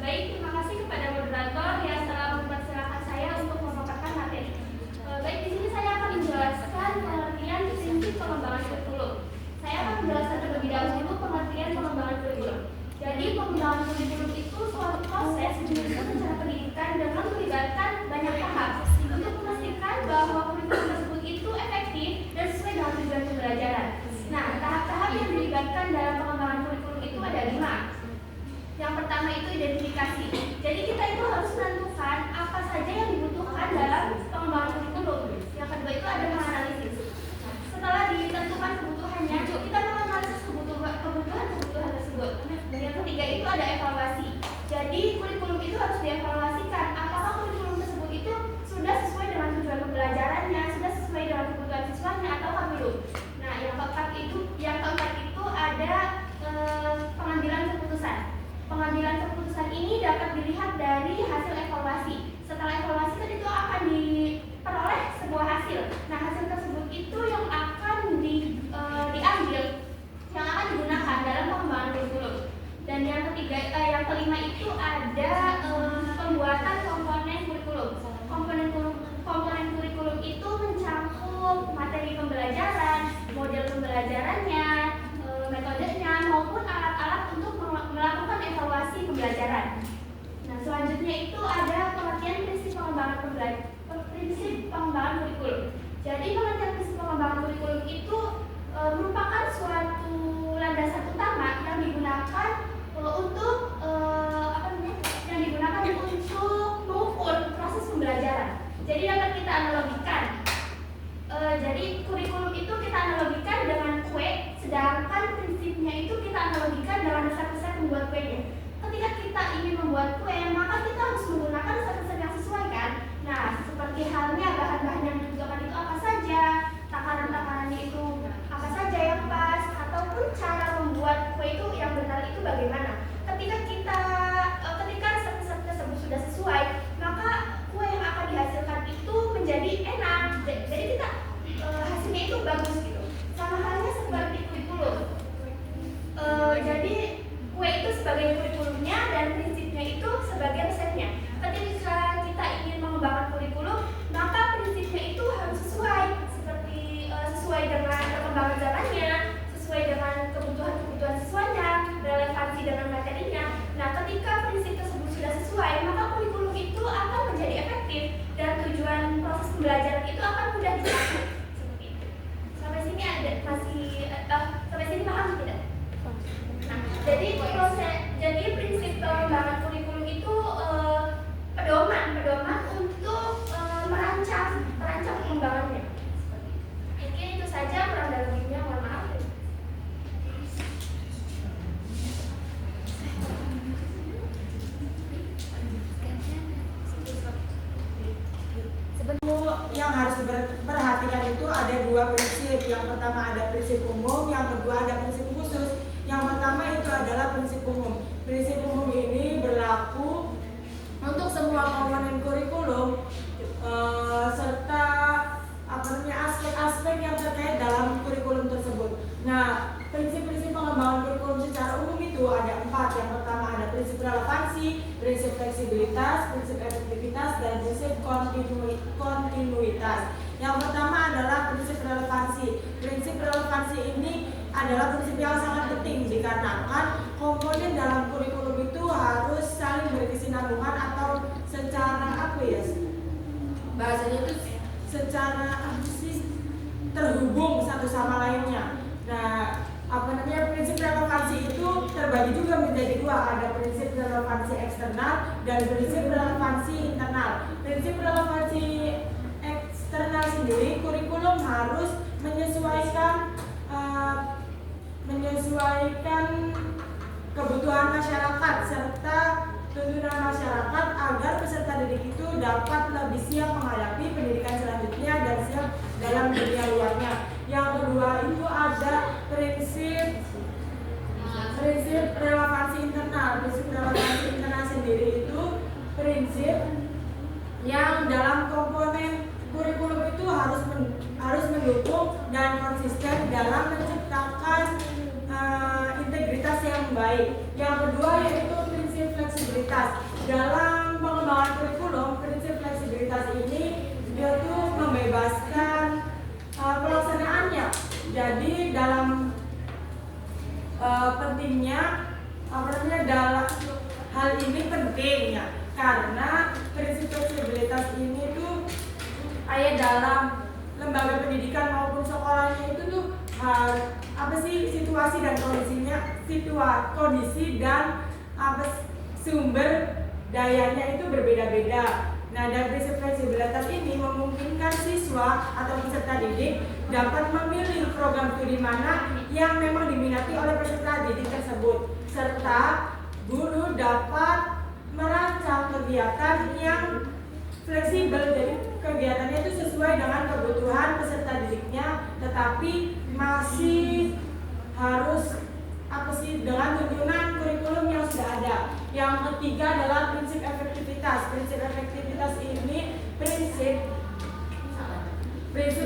Baik, terima kasih kepada moderator yang telah mempersilahkan saya untuk memaparkan materi. Baik, di sini saya akan menjelaskan pengertian prinsip pengembangan kurikulum. Saya akan menjelaskan terlebih dahulu pengertian pengembangan kurikulum. Jadi, pengembangan kurikulum itu suatu proses menyusun rencana pendidikan dengan melibatkan banyak tahap untuk memastikan bahwa kurikulum tersebut itu efektif dan sesuai dengan tujuan pembelajaran. Nah, tahap-tahap yang dilibatkan dalam pengembangan kurikulum itu ada 5. Yang pertama itu identifikasi. Jadi kita itu harus menentukan apa saja yang dibutuhkan dalam pengembangan kurikulum. Yang kedua itu ada menganalisis. Setelah ditentukan kebutuhannya, kita menganalisis kebutuhan tersebut. Dan yang ketiga itu ada evaluasi. Jadi kurikulum itu harus dievaluasikan. Apakah kurikulum tersebut itu sudah sesuai dengan tujuan pembelajarannya, sudah sesuai dengan kebutuhan siswanya atau belum. Nah, yang keempat itu ada pengambilan keputusan. Pengambilan keputusan ini dapat dilihat dari hasil evaluasi. Setelah evaluasi kan itu akan diperoleh sebuah hasil. Nah, hasil tersebut itu yang akan diambil, yang akan digunakan dalam pengembangan kurikulum. Dan yang kelima itu ada pembuatan komponen kurikulum. Komponen kurikulum itu mencakup materi pembelajaran, model pembelajarannya, metodenya maupun alat-alat untuk melakukan evaluasi pembelajaran. Nah, selanjutnya itu ada pengertian prinsip pengembangan kurikulum. Jadi pengertian prinsip pengembangan kurikulum itu merupakan suatu landasan utama yang digunakan untuk mengukur proses pembelajaran. Jadi dapat kita analogikan. Jadi kurikulum itu kita analogikan dengan kue, sedangkan prinsipnya itu kita analogikan dengan resep-resep membuat kuenya. Ketika kita ingin membuat kue, maka kita harus menggunakan resep-resep yang sesuai kan? Nah, seperti halnya bahan-bahan yang dibutuhkan itu apa saja, takaran-takarannya itu apa saja yang pas, ataupun cara membuat kue itu yang benar itu bagaimana. Ketika resep-resep tersebut sudah sesuai, maka kue yang akan dihasilkan itu menjadi enak. Jadi kita hasilnya itu bagus gitu. Sama halnya seperti kurikulum. Jadi kue itu sebagai kurikulumnya dan prinsipnya itu sebagai resepnya. Ketika kita ingin mengembangkan kurikulum, maka prinsipnya itu harus sesuai dengan perkembangan zamannya, sesuai dengan kebutuhan siswanya, relevansi dengan materinya. Nah, ketika prinsip tersebut sudah sesuai, maka kurikulum itu akan menjadi efektif dan tujuan proses pembelajaran itu akan mudah dicapai. Seperti itu. Sampai sini sampai sini paham tidak? Nah, jadi prinsip pengembangan kurikulum itu pedoman untuk merancang pengembangannya. Mungkin itu saja, kurang dan lebihnya mohon maaf. Yang harus diperhatikan itu ada 2 prinsip. Yang pertama ada prinsip umum, yang kedua ada prinsip khusus. Yang pertama itu adalah prinsip umum. Prinsip umum ini berlaku untuk semua komponen kurikulum serta aspek-aspek yang terkait dalam kurikulum tersebut. Nah, prinsip-prinsip pengembangan kurikulum secara umum itu ada 4. Yang pertama ada prinsip relevansi, prinsip fleksibilitas, prinsip efektivitas, dan prinsip kontinuitas. Yang pertama adalah prinsip relevansi. Prinsip relevansi ini adalah prinsip yang sangat penting dikarenakan komponen dalam kurikulum itu harus saling berkesinambungan atau secara bahasanya itu secara terhubung satu sama lainnya. Nah, prinsip relevansi itu terbagi juga menjadi 2. Ada prinsip relevansi eksternal dan prinsip relevansi internal. Prinsip relevansi eksternal sendiri, kurikulum harus menyesuaikan kebutuhan masyarakat serta tuntunan masyarakat agar peserta didik itu dapat lebih siap menghadapi pendidikan selanjutnya dan siap dalam dunia luarnya. Yang kedua itu ada prinsip relevansi internal. Prinsip relevansi internal sendiri itu prinsip yang dalam komponen kurikulum itu harus mendukung dan konsisten dalam menciptakan integritas yang baik. Yang kedua yaitu prinsip fleksibilitas. fleksibilitas. Dalam pengembangan kurikulum, prinsip fleksibilitas ini dia tuh membebaskan pelaksanaannya. Jadi dalam pentingnya dalam hal ini penting ya, karena prinsip fleksibilitas ini tuh dalam lembaga pendidikan maupun sekolahnya itu tuh situasi dan kondisi dan sumber dayanya itu berbeda-beda. Nah, dan prinsip fleksibilitas ini memungkinkan siswa atau peserta didik dapat memilih program studi mana yang memang diminati oleh peserta didik tersebut, serta guru dapat merancang kegiatan yang fleksibel. Jadi kegiatannya itu sesuai dengan kebutuhan peserta didiknya, tetapi masih harus dengan tuntunan kurikulum yang sudah ada. Yang ketiga adalah prinsip efektivitas. Prinsip efektivitas ini prinsip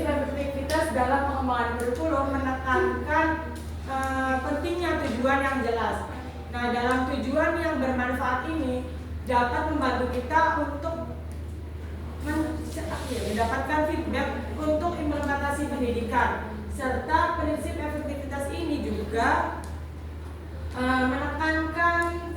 efektivitas dalam pengembangan kurikulum menekankan pentingnya tujuan yang jelas. Nah, dalam tujuan yang bermanfaat ini dapat membantu kita untuk mendapatkan feedback untuk implementasi pendidikan, serta prinsip efektivitas ini juga menekankan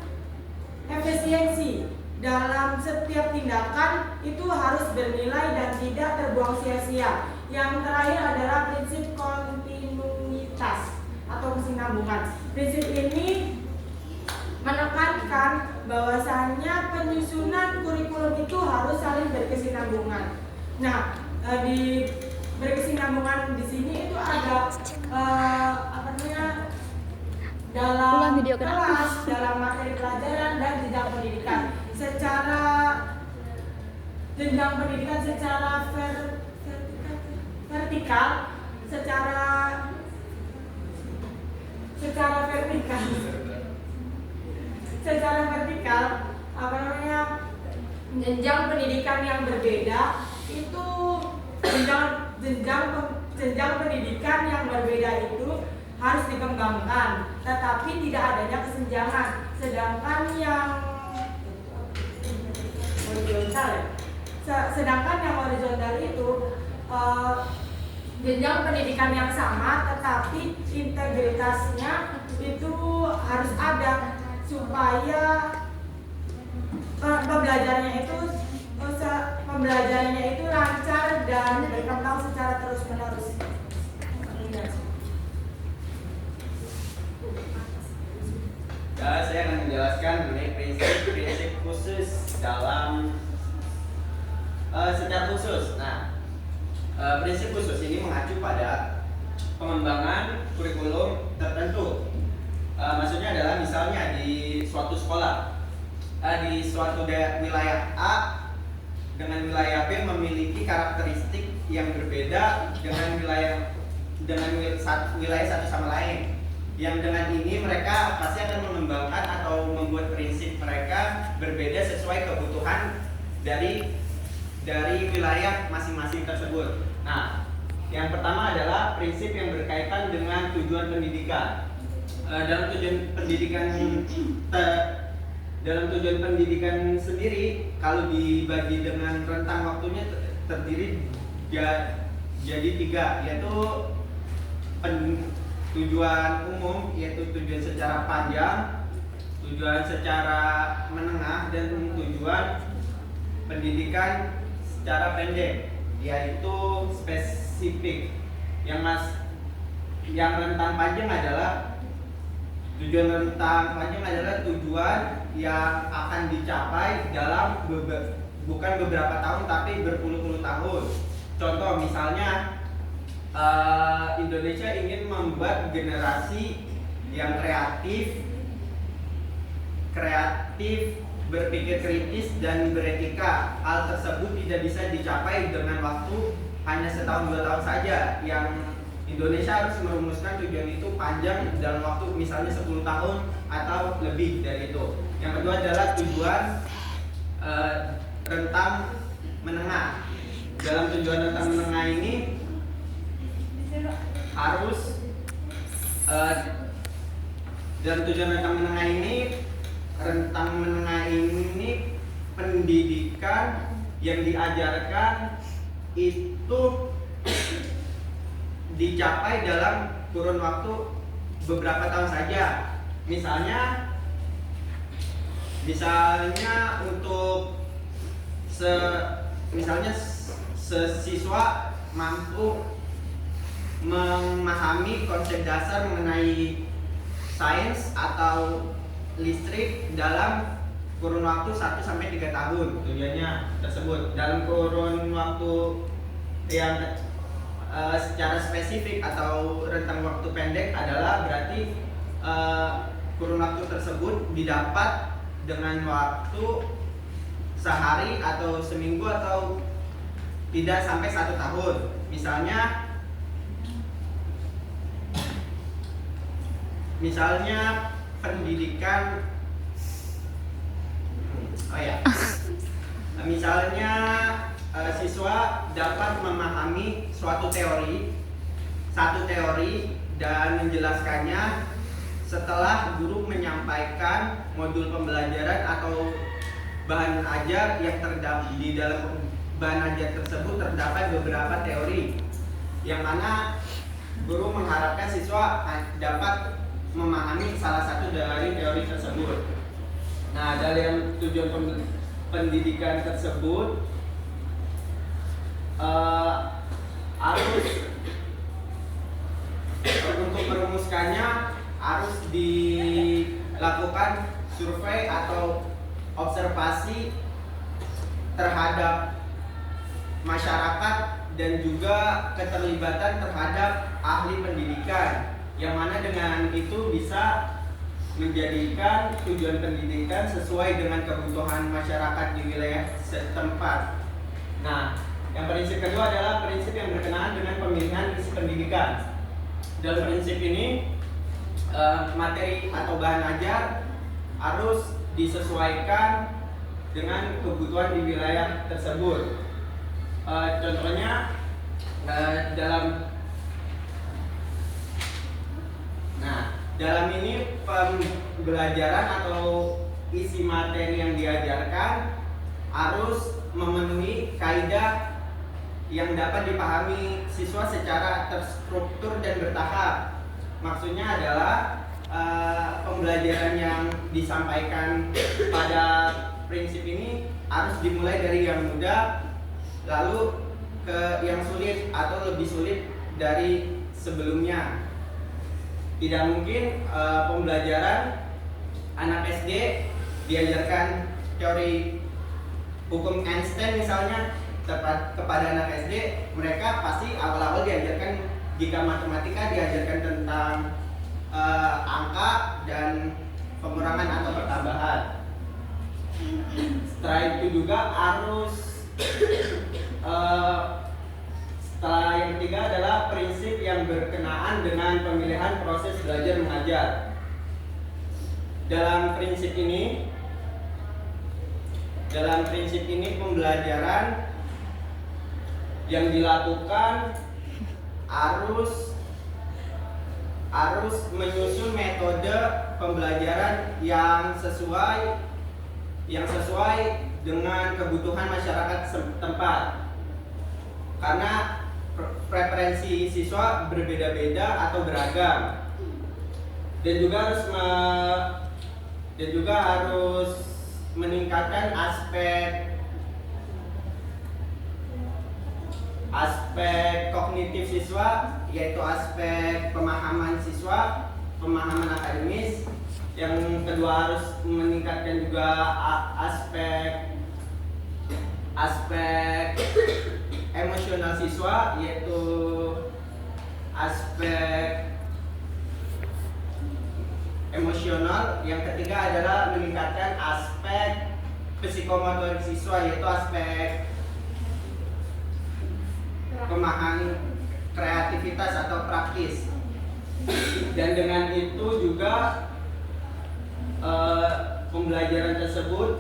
efisiensi dalam setiap tindakan itu harus bernilai dan tidak terbuang sia-sia. Yang terakhir adalah prinsip kontinuitas atau kesinambungan. Prinsip ini menekankan bahwasannya penyusunan kurikulum itu harus saling berkesinambungan. Nah, di berkesinambungan di sini itu ada dalam kelas, dalam materi pelajaran dan jenjang pendidikan. Secara jenjang pendidikan secara vertikal, secara vertikal jenjang pendidikan yang berbeda itu jenjang pendidikan yang berbeda itu harus dikembangkan, tetapi tidak adanya kesenjangan. Sedangkan yang horizontal itu jenjang pendidikan yang sama, tetapi integritasnya itu harus ada supaya pembelajarannya itu lancar dan berkembang secara terus-menerus. Saya akan menjelaskan mengenai prinsip khusus dalam secara khusus. Nah, prinsip khusus ini mengacu pada pengembangan kurikulum tertentu. Maksudnya adalah misalnya di suatu sekolah, di suatu wilayah A dengan wilayah B memiliki karakteristik yang berbeda dengan wilayah satu sama lain. Yang dengan ini mereka pasti akan mengembangkan atau membuat prinsip mereka berbeda sesuai kebutuhan dari wilayah masing-masing tersebut. Nah, yang pertama adalah prinsip yang berkaitan dengan tujuan pendidikan. Dalam tujuan pendidikan sendiri, kalau dibagi dengan rentang waktunya terdiri jadi 3, yaitu tujuan umum, yaitu tujuan secara panjang, tujuan secara menengah, dan tujuan pendidikan secara pendek, yaitu spesifik. Yang rentang panjang adalah tujuan yang akan dicapai dalam bukan beberapa tahun tapi berpuluh-puluh tahun. Contoh misalnya Indonesia ingin membuat generasi yang kreatif, berpikir kritis dan beretika. Hal tersebut tidak bisa dicapai dengan waktu hanya setahun 2 tahun saja. Yang Indonesia harus merumuskan tujuan itu panjang dalam waktu misalnya 10 tahun atau lebih dari itu. Yang kedua adalah tujuan rentang menengah. Dalam tujuan rentang menengah ini dalam tujuan rentang menengah ini rentang menengah ini pendidikan yang diajarkan itu dicapai dalam kurun waktu beberapa tahun saja. Misalnya untuk siswa mampu memahami konsep dasar mengenai sains atau listrik dalam kurun waktu 1 sampai 3 tahun tujuannya tersebut. Dalam kurun waktu yang secara spesifik atau rentang waktu pendek adalah berarti kurun waktu tersebut didapat dengan waktu sehari atau seminggu atau tidak sampai 1 tahun. Misalnya pendidikan misalnya siswa dapat memahami satu teori dan menjelaskannya setelah guru menyampaikan modul pembelajaran atau bahan ajar yang terdapat di dalam bahan ajar tersebut terdapat beberapa teori yang mana guru mengharapkan siswa dapat memahami salah satu dari teori tersebut. Nah, dalam tujuan pendidikan tersebut harus untuk merumuskannya harus dilakukan survei atau observasi terhadap masyarakat dan juga keterlibatan terhadap ahli pendidikan, yang mana dengan itu bisa menjadikan tujuan pendidikan sesuai dengan kebutuhan masyarakat di wilayah setempat. Nah, yang prinsip kedua adalah prinsip yang berkenaan dengan pemilihan isi pendidikan. Dalam prinsip ini materi atau bahan ajar harus disesuaikan dengan kebutuhan di wilayah tersebut. Contohnya dalam ini pembelajaran atau isi materi yang diajarkan harus memenuhi kaidah yang dapat dipahami siswa secara terstruktur dan bertahap. Maksudnya adalah pembelajaran yang disampaikan pada prinsip ini harus dimulai dari yang mudah lalu ke yang sulit atau lebih sulit dari sebelumnya. Tidak mungkin pembelajaran anak SD diajarkan teori hukum Einstein misalnya kepada anak SD, mereka pasti awal-awal diajarkan jika matematika diajarkan tentang angka dan pengurangan atau pertambahan. Setelah itu juga harus setelah yang ketiga adalah prinsip yang berkenaan dengan pemilihan proses belajar mengajar. Dalam prinsip ini pembelajaran yang dilakukan harus menyusun metode pembelajaran yang sesuai dengan kebutuhan masyarakat setempat. Karena preferensi siswa berbeda-beda atau beragam, dan juga harus meningkatkan aspek kognitif siswa, yaitu aspek pemahaman siswa, pemahaman akademis. Yang kedua harus meningkatkan juga aspek emosional siswa, yaitu aspek emosional. Yang ketiga adalah meningkatkan aspek psikomotorik siswa, yaitu aspek pemahaman kreativitas atau praktis. Dan dengan itu juga pembelajaran tersebut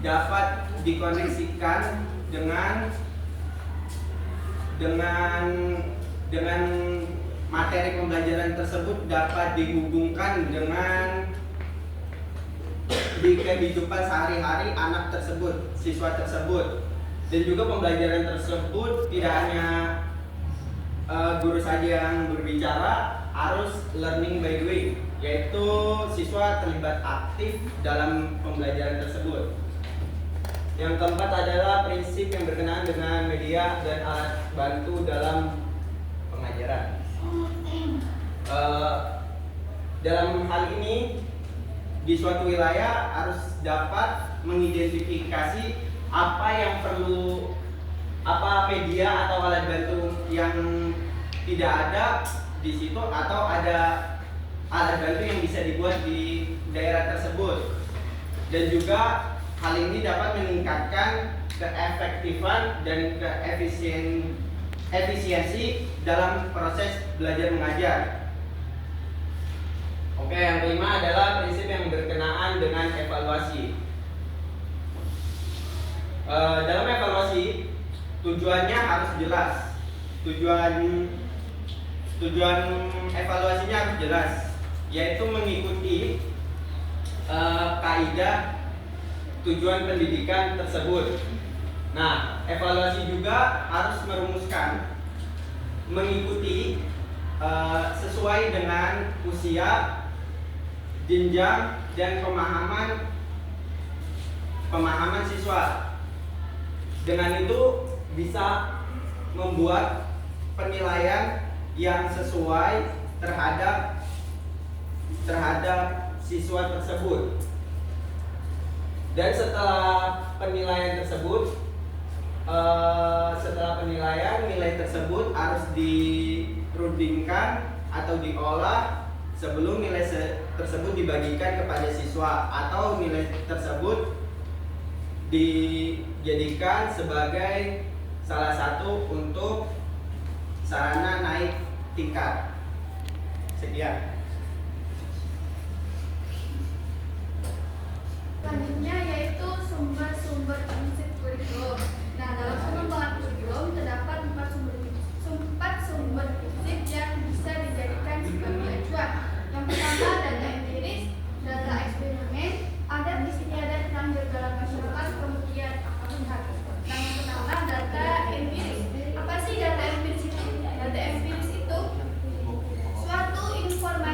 dapat dikoneksikan dengan materi pembelajaran tersebut dapat dihubungkan di kehidupan sehari-hari anak tersebut, siswa tersebut. Dan juga pembelajaran tersebut tidak hanya guru saja yang berbicara, harus learning by doing, yaitu siswa terlibat aktif dalam pembelajaran tersebut. Yang keempat adalah prinsip yang berkenaan dengan media dan alat bantu dalam pengajaran. Dalam hal ini, di suatu wilayah harus dapat mengidentifikasi apa yang perlu, apa media atau alat bantu yang tidak ada di situ, atau ada alat bantu yang bisa dibuat di daerah tersebut. Dan juga hal ini dapat meningkatkan keefektifan dan efisiensi dalam proses belajar mengajar. Oke, yang kelima adalah prinsip yang berkenaan dengan evaluasi. Dalam evaluasi, tujuannya harus jelas. Tujuan evaluasinya harus jelas, yaitu mengikuti kaidah tujuan pendidikan tersebut. Nah, evaluasi juga harus merumuskan, mengikuti sesuai dengan usia, jenjang, dan pemahaman siswa. Dengan itu bisa membuat penilaian yang sesuai terhadap siswa tersebut. Dan setelah penilaian tersebut, nilai tersebut harus dirundingkan atau diolah sebelum nilai tersebut dibagikan kepada siswa, atau nilai tersebut dijadikan sebagai salah satu untuk sarana naik tingkat. Sekian. Selanjutnya yaitu sumber-sumber prinsip kurikulum. Nah, dalam pengembangan kurikulum terdapat empat sumber prinsip yang bisa dijadikan sebagai acuan. Yang pertama, data empiris, data eksperimen, adat istiadat tentang jalan masyarakat, kemudian akad. Yang pertama, data empiris. Apa sih data empiris itu? Data empiris itu suatu informasi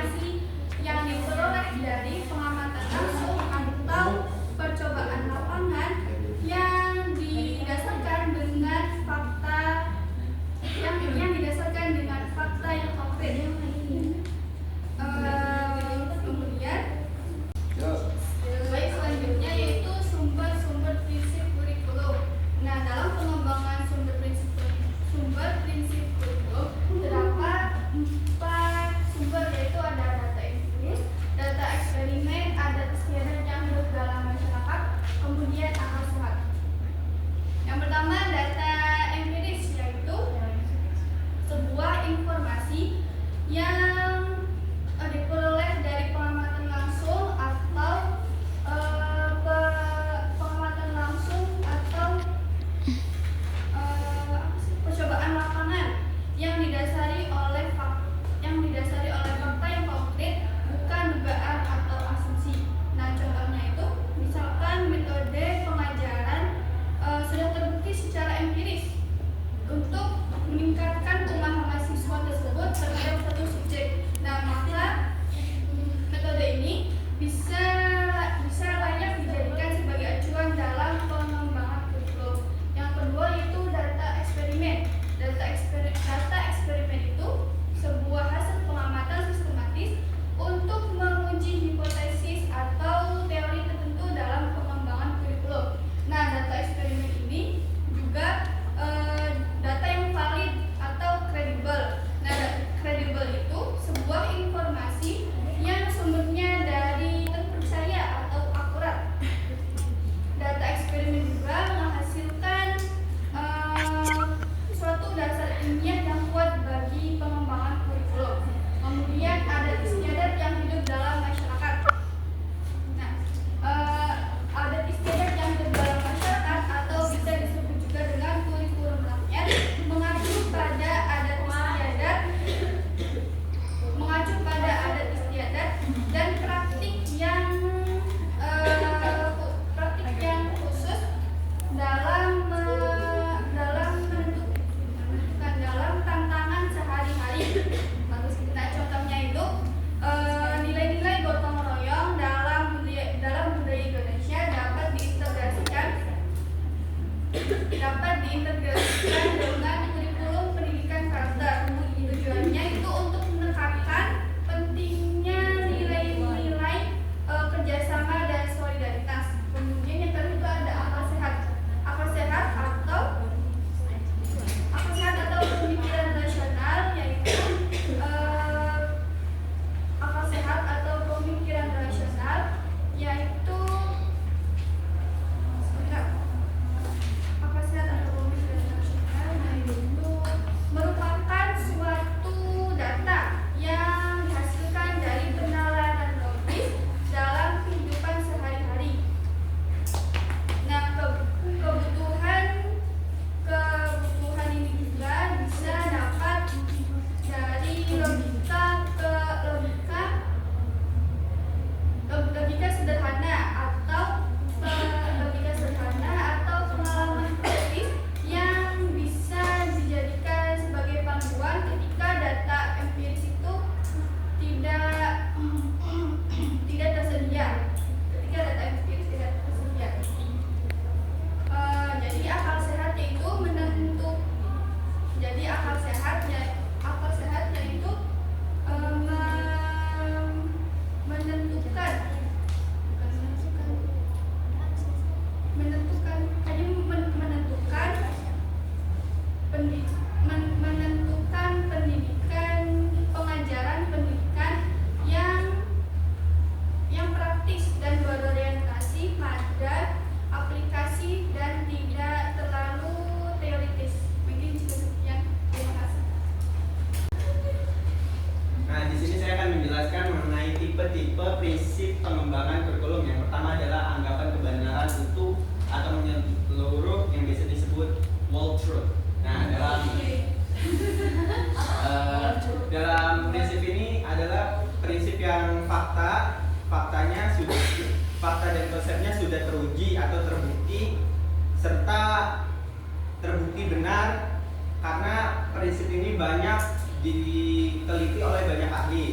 terbukti benar karena prinsip ini banyak diteliti oleh banyak ahli.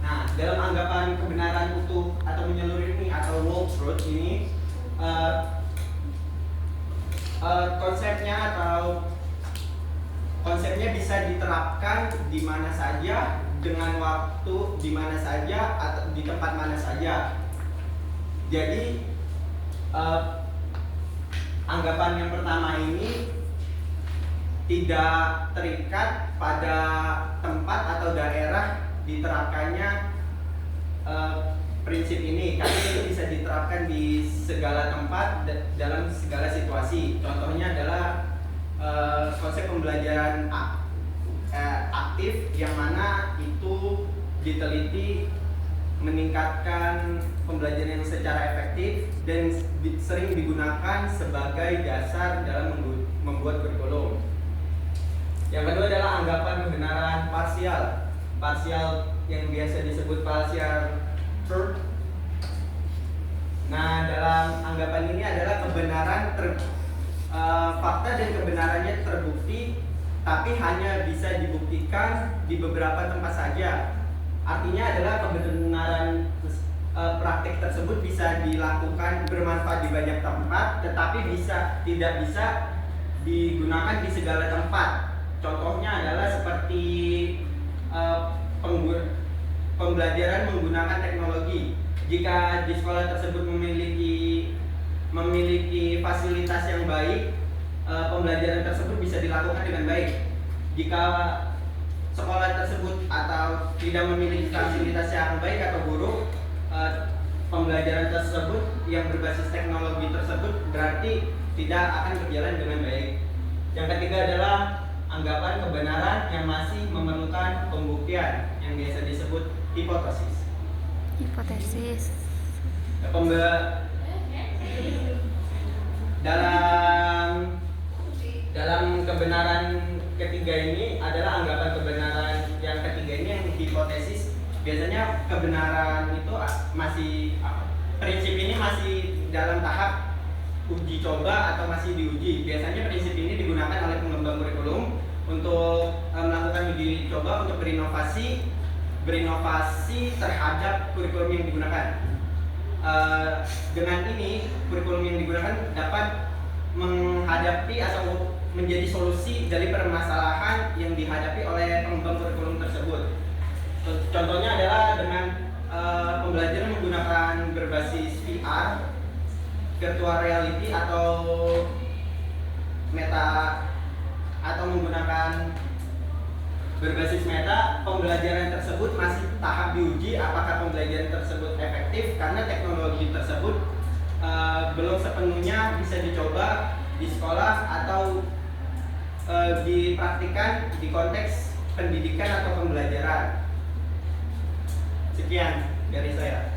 Nah, dalam anggapan kebenaran utuh atau menyeluruh ini atau whole truth ini konsepnya bisa diterapkan di mana saja, dengan waktu di mana saja, atau di tempat mana saja. Jadi anggapan yang pertama ini tidak terikat pada tempat atau daerah diterapkannya prinsip ini, karena itu bisa diterapkan di segala tempat dalam segala situasi. Contohnya adalah konsep pembelajaran aktif yang mana itu diteliti meningkatkan pembelajaran yang secara efektif dan sering digunakan sebagai dasar dalam membuat kurikulum. Yang kedua adalah anggapan kebenaran parsial yang biasa disebut partial truth. Nah, dalam anggapan ini adalah kebenaran fakta dan kebenarannya terbukti, tapi hanya bisa dibuktikan di beberapa tempat saja. Artinya adalah kebenaran praktik tersebut bisa dilakukan bermanfaat di banyak tempat, tetapi tidak bisa digunakan di segala tempat. Contohnya adalah seperti pembelajaran menggunakan teknologi. Jika di sekolah tersebut memiliki fasilitas yang baik, pembelajaran tersebut bisa dilakukan dengan baik. Jika sekolah tersebut atau tidak memiliki fasilitas yang baik atau buruk, pembelajaran tersebut yang berbasis teknologi tersebut berarti tidak akan berjalan dengan baik. Yang ketiga adalah anggapan kebenaran yang masih memerlukan pembuktian yang biasa disebut hipotesis. Dalam kebenaran ketiga ini adalah anggapan kebenaran yang ketiga ini yang hipotesis. Biasanya kebenaran itu prinsip ini masih dalam tahap uji coba atau masih diuji. Biasanya prinsip ini digunakan oleh pengembang kurikulum untuk melakukan uji coba untuk berinovasi terhadap kurikulum yang digunakan. Dengan ini kurikulum yang digunakan dapat menghadapi atau menjadi solusi dari permasalahan yang dihadapi oleh pengembang kurikulum tersebut. Contohnya adalah dengan pembelajaran menggunakan berbasis VR, virtual reality atau meta, atau menggunakan berbasis meta. Pembelajaran tersebut masih tahap diuji apakah pembelajaran tersebut efektif karena teknologi tersebut belum sepenuhnya bisa dicoba di sekolah atau dipraktikkan di konteks pendidikan atau pembelajaran. Sekian dari saya.